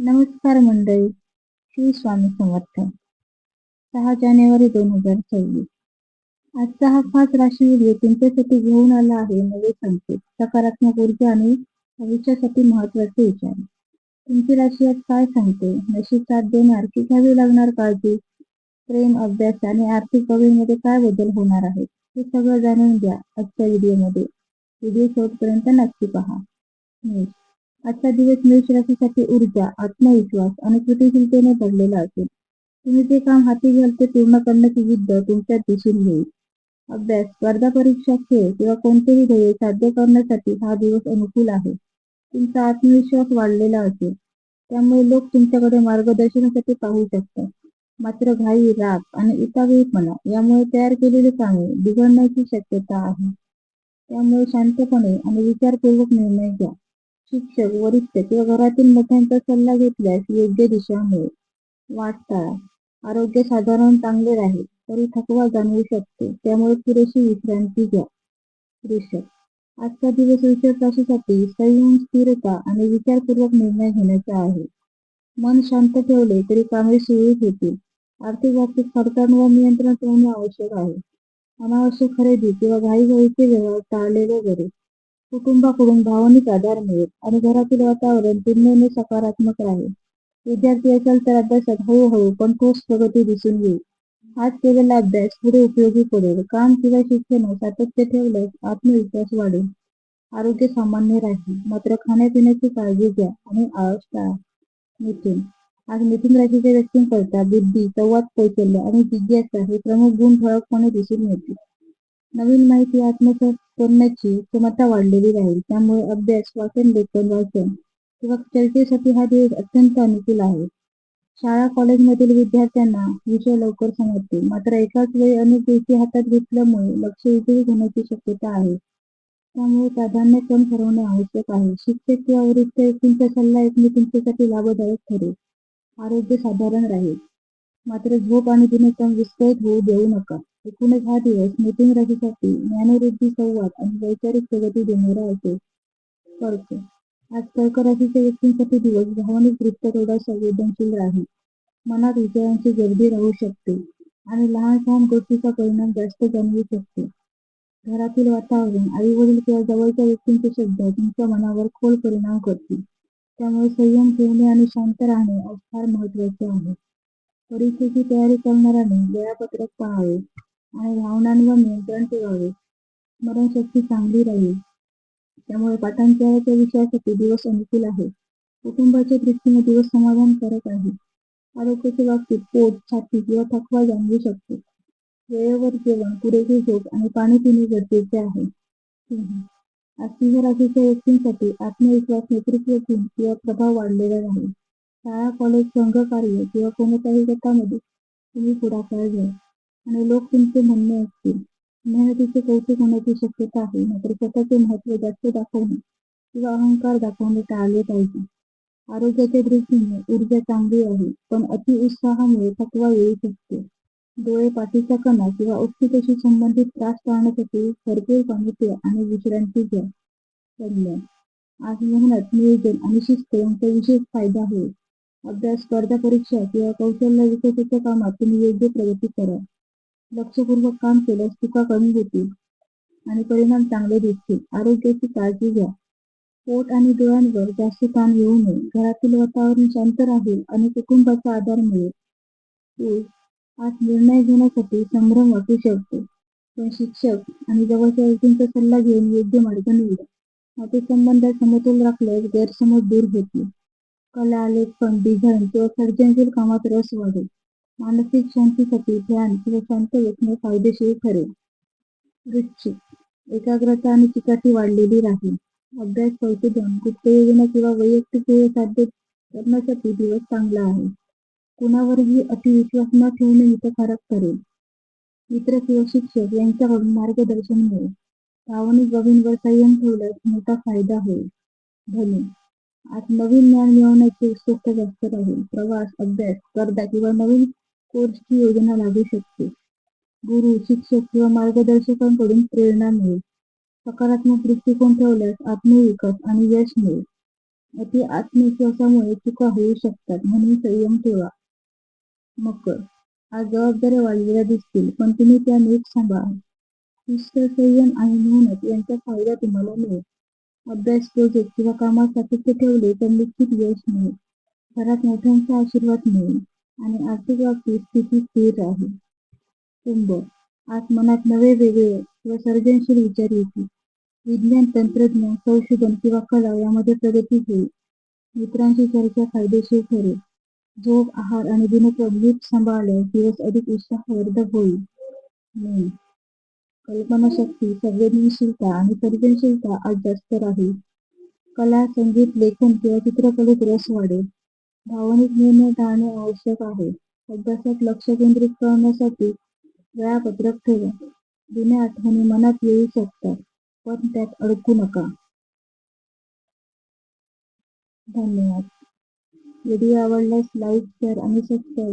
नमस्कार मंडळी. श्री स्वामी समर्थ. 6 जानेवारी 2024. आजचा हा खास राशी व्हिडिओ तुमच्यासाठी घेऊन आला आहे नवे संकेत, सकारात्मक ऊर्जा आणि भविष्यासाठी महत्त्वाचे विचार. तुमची राशी आज काय सांगते? नशीब साथ देणार की घ्यावी लागणार काळजी? प्रेम, अभ्यास आणि आर्थिक बाबींमध्ये काय बदल होणार आहेत? हे सगळं जाणून घ्या आजच्या व्हिडिओमध्ये. व्हिडिओ शेवटपर्यंत नक्की पहा. मेष. आजचा दिवस मेष राशीसाठी ऊर्जा, आत्मविश्वास आणि कृतिशीलतेने भरलेला असेल. तुम्ही जे काम हाती घ्याल ते पूर्ण करण्याची जिद्द तुमच्यात दिसून येईल. अभ्यास, स्पर्धा परीक्षा, खेळ किंवा कोणतेही ध्येय साध्य करण्यासाठी हा दिवस अनुकूल आहे. तुमचा आत्मविश्वास वाढलेला असेल, त्यामुळे लोक तुमच्याकडे मार्गदर्शनासाठी पाहू शकतात. मात्र घाई, राग आणि उतावीळपणा यामुळे तयार केलेली कामे बिघडण्याची शक्यता आहे. त्यामुळे शांतपणे आणि विचारपूर्वक निर्णय घ्या. शिक्षक, वरिष्ठ किंवा घरातील मोठ्यांचा सल्ला घेतल्यास योग्य दिशा मिळेल. वाट टाळा. आरोग्य साधारण चांगले राहील, तरी थकवा जाणवू शकतो, त्यामुळे पुरेशी विश्रांती घ्या. वृषभ. आजचा दिवस वृषभ राशीसाठी संयम, स्थिरता आणि विचारपूर्वक निर्णय घेण्याचा आहे. मन शांत ठेवले तरी कामे सुरळीत होतील. आर्थिक बाबतीत खर्चांवर नियंत्रण ठेवणे आवश्यक आहे. अनावश्यक खरेदी किंवा घाईघाईचे व्यवहार टाळलेले बरे. कुटुंबाकडून भावनिक आधार मिळेल आणि घरातील वातावरण तुलनेने सकारात्मक राहील. विद्यार्थी असाल तर अभ्यासात हळूहळू पण ठोस प्रगती दिसून येईल. आज केलेला अभ्यास पुढे उपयोगी पडेल. काम किंवा शिक्षणात सातत्य ठेवल्यास आत्मविश्वास वाढेल. आरोग्य सामान्य राहील, मात्र खाण्यापिण्याची काळजी घ्या आणि आळस टाळा. मिथुन. आज मिथुन राशीच्या व्यक्तींकरता बुद्धी, संवाद कौशल्य आणि जिज्ञासा हे प्रमुख गुण ठळकपणे दिसून येतील. नवीन माहिती आत्मसात करण्याची क्षमता वाढलेली राहील, त्यामुळे अभ्यास, वाचन, लेखन, वाचन किंवा चर्चेसाठी हा दिवस अत्यंत अनुकूल आहे. शाळा कॉलेजमधील विद्यार्थ्यांना विषय लवकर समजतील, मात्र एकाच वेळी अनेक गोष्टी हातात घेतल्यामुळे लक्ष विचलित होण्याची शक्यता आहे. त्यामुळे प्राधान्यक्रम ठरवणे आवश्यक आहे. शिक्षक किंवा वरिष्ठ व्यक्तींचा सल्ला ऐकणे तुमच्यासाठी लाभदायक ठरेल. आरोग्य साधारण राहील, मात्र झोप आणि दिनक्रम विस्कळीत होऊ देऊ नका. एकूणच हा दिवस मिथुन राशीसाठी ज्ञानवृद्धी, संवाद आणि वैचारिक प्रगती देणारा असेल. कर्क. आज कर्क राशीच्या व्यक्तींसाठी दिवस भावनिकदृष्ट्या थोडा संवेदनशील राहील. मनात विचारांची गर्दी राहू शकते आणि लहान सहान गोष्टीचा परिणाम जास्त जाणवू शकतो. घरातील वातावरण, आई-वडील किंवा जवळच्या व्यक्तींचे शब्द तुमच्या मनावर खोल परिणाम करतील. त्यामुळे संयम ठेवणे आणि शांत राहणे आज फार महत्त्वाचे आहे. परीक्षेची तयारी करणाऱ्यांनी वेळापत्रक पाळावे आणि भावनांवर नियंत्रण ठेवावे. स्मरणशक्ती चांगली राहील, त्यामुळे पाठांतराच्या विषयासाठी दिवस अनुकूल आहे. कुटुंबाच्या दृष्टीने दिवस समाधानकारक आहे. आरोग्याच्या बाबतीत पोट, छाती किंवा थकवा जाणवू शकतो. वेळेवर जेवण, पुरेशी झोप आणि पाणी पिणे गरजेचे आहे. सिंह. आज सिंह राशीच्या व्यक्तींसाठी आत्मविश्वास, नेतृत्व गुण किंवा प्रभाव वाढलेला राहील. शाळा, कॉलेज, संघकार्य किंवा कोणत्याही गटामध्ये तुम्ही पुढाकार घ्या आणि लोक तुमचे म्हणणे ऐकतील. मेहनतीचे कौतुक होण्याची शक्यता आहे, मात्र स्वतःचे महत्त्व जास्त दाखवणे किंवा अहंकार दाखवणे टाळले पाहिजे. आरोग्याच्या दृष्टीने ऊर्जा चांगली आहे, पण अतिउत्साहामुळे थकवा येऊ शकतो. डोळे, पाठीचा कणा किंवा अस्थितेशी संबंधित त्रास टाळण्यासाठी भरपूर पाणी प्या आणि विश्रांती घ्या. कन्या. आज मेहनत, नियोजन आणि शिस्त यांचा विशेष फायदा होईल. अभ्यास, स्पर्धा परीक्षा किंवा कौशल्य विकासाच्या कामात तुम्ही योग्य प्रगती करा. लक्षपूर्वक काम केल्यास चुका कमी होतील आणि परिणाम चांगले दिसतील. आरोग्याची काळजी घ्या. पोट आणि डोळ्यांवर जास्त ताण येऊ नये. घरातील वातावरण शांत राहील आणि कुटुंबाचा आधार मिळेल. तूळ. आज निर्णय घेण्यासाठी संभ्रम वाटू शकतो, पण शिक्षक आणि जवळच्या व्यक्तींचा सल्ला घेऊन योग्य मार्ग निवडा. नातेसंबंधात समतोल राखल्यास गैरसमज दूर होतील. कला, लेखन, डिझाईन किंवा सर्जनशील कामात रस वाढेल. मानसिक शांतीसाठी ध्यान किंवा शांत बसणे फायदेशीर ठरेल. वृश्चिक. एकाग्रता आणि चिकाटी वाढलेली राहील. अभ्यास, संशोधन, गुप्तयोजना किंवा वैयक्तिक ध्येय साध्य करण्यासाठी दिवस चांगला आहे. कुणावरही अतिविश्वास न ठेवणे हितकारक ठरेल. मित्र किंवा शिक्षक यांच्याकडून मार्गदर्शन मिळेल. भावनिक बाबींवर संयम ठेवल्यास मोठा फायदा होईल. धनु. आज नवीन ज्ञान मिळवण्याची उत्सुकता जास्त राहील. प्रवास, अभ्यास, स्पर्धा किंवा नवीन कोर्सची योजना लागू शकते. गुरु, शिक्षक किंवा मार्गदर्शकांकडून प्रेरणा मिळेल. सकारात्मक दृष्टिकोन ठेवल्यास आत्मविकास आणि यश मिळेल. अति आत्मविश्वासामुळे चुका होऊ शकतात, म्हणून संयम ठेवा. मकर, आज जबाबदाऱ्या वाढलेल्या दिसतील, पण तुम्ही त्या नीट सांभाळा. शिस्त, संयम आणि मेहनत यांचा फायदा तुम्हाला मिळेल. अभ्यास, प्रोजेक्ट किंवा कामात सातत्य ठेवले तर निश्चित यश मिळेल. घरात मोठ्यांचा आशीर्वाद मिळेल आणि आर्थिक बाबतीत स्थिती स्थिर राहील. कुंभ, आज मनात नवे, वेगळे किंवा सर्जनशील विचार येतील. विज्ञान, तंत्रज्ञान, संशोधन किंवा कला यामध्ये प्रगती होईल. मित्रांची चर्चा फायदेशीर ठरेल. झोप, आहार आणि दिनक्रम नीट सांभाळल्यास दिवस अधिक उत्साहवर्धक होईल. मीन, कल्पनाशक्ती, संवेदनशीलता आणि सर्जनशीलता आज जास्त राहील. कला, संगीत, लेखन किंवा चित्रकलेत रस वाढेल. भावनिक निर्णय टाळणे आवश्यक आहे. अभ्यासात लक्ष केंद्रित करण्यासाठी वेळापत्रक ठेवा. जुन्या आठवणी मनात येऊ शकतात, पण त्यात अडकू नका. धन्यवाद. व्हिडिओ आवडल्यास लाईक, शेअर आणि सबस्क्राईब